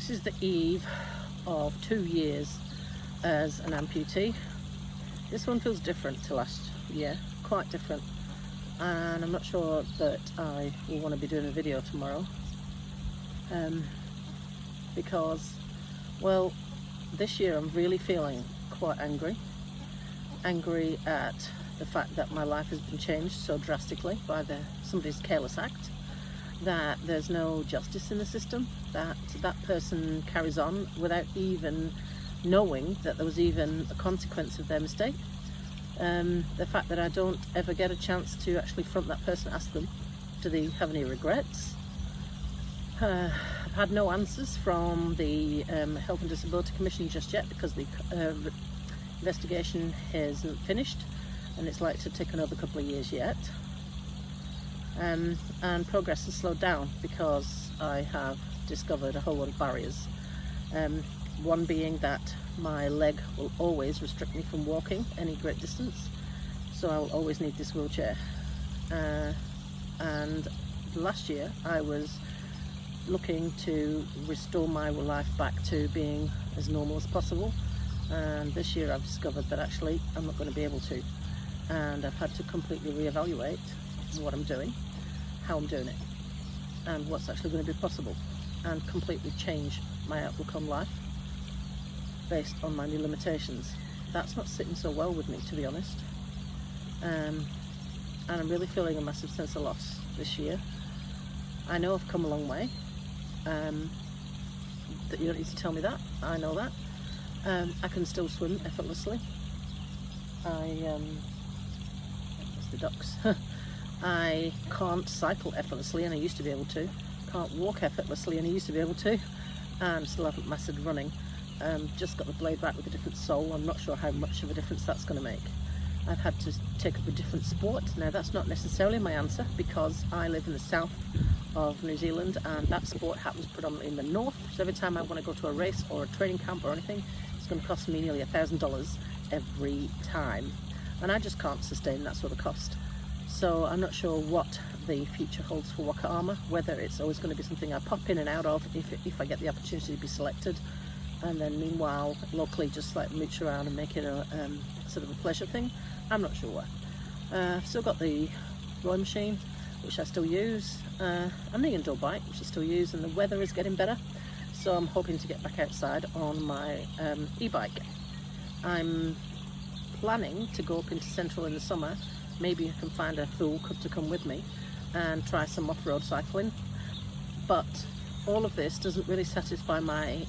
This is the eve of 2 years as an amputee. This one feels different to last year, quite different, and I'm not sure that I will want to be doing a video tomorrow because, well, this year I'm really feeling quite angry at the fact that my life has been changed so drastically by somebody's careless act, that there's no justice in the system, that person carries on without even knowing that there was even a consequence of their mistake. The fact that I don't ever get a chance to actually front that person, ask them, do they have any regrets? I've had no answers from the Health and Disability Commission just yet because the investigation isn't finished and it's likely to take another couple of years yet. And progress has slowed down because I have discovered a whole lot of barriers. One being that my leg will always restrict me from walking any great distance, so I will always need this wheelchair. And last year I was looking to restore my life back to being as normal as possible, and this year I've discovered that actually I'm not going to be able to, and I've had to completely reevaluate what I'm doing, how I'm doing it, and what's actually going to be possible, and completely change my outlook on life based on my new limitations. That's not sitting so well with me, to be honest, and I'm really feeling a massive sense of loss this year. I know I've come a long way, that you don't need to tell me that, I know that. I can still swim effortlessly. That's the ducks. I can't cycle effortlessly, and I used to be able to. Can't walk effortlessly, and I used to be able to. And still haven't mastered running. Just got the blade back with a different sole. I'm not sure how much of a difference that's going to make. I've had to take up a different sport. Now that's not necessarily my answer because I live in the south of New Zealand and that sport happens predominantly in the north. So every time I want to go to a race or a training camp or anything, it's going to cost me nearly $1,000 every time. And I just can't sustain that sort of cost. So I'm not sure what the future holds for Waka Ama, whether it's always going to be something I pop in and out of if I get the opportunity to be selected, and then meanwhile locally just like mooch around and make it a sort of a pleasure thing. I'm not sure. I've still got the rowing machine, which I still use, and the indoor bike, which I still use, and the weather is getting better, so I'm hoping to get back outside on my e-bike. I'm planning to go up into Central in the summer. Maybe I can find a fool to come with me and try some off-road cycling, but all of this doesn't really satisfy my,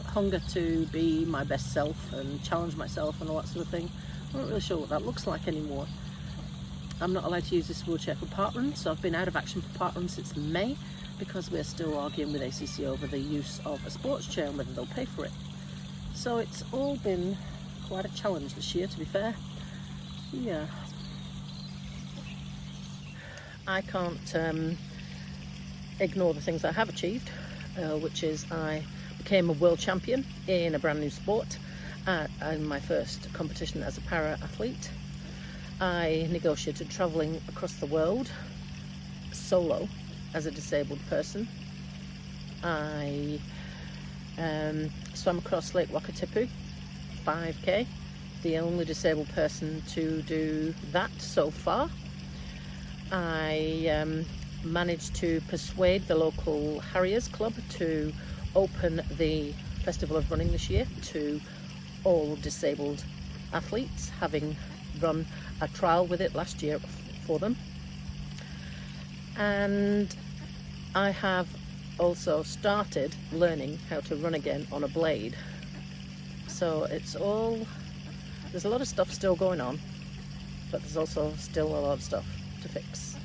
hunger to be my best self and challenge myself and all that sort of thing. I'm not really sure what that looks like anymore. I'm not allowed to use this wheelchair for parkrun, so I've been out of action for parkrun since May because we're still arguing with ACC over the use of a sports chair and whether they'll pay for it. So it's all been quite a challenge this year, to be fair. Yeah, I can't ignore the things I have achieved, which is I became a world champion in a brand new sport in my first competition as a para-athlete. I negotiated travelling across the world solo as a disabled person. I swam across Lake Wakatipu, 5k, the only disabled person to do that so far. I managed to persuade the local Harriers Club to open the Festival of Running this year to all disabled athletes, having run a trial with it last year for them. And I have also started learning how to run again on a blade. So there's a lot of stuff still going on, but there's also still a lot of stuff to fix.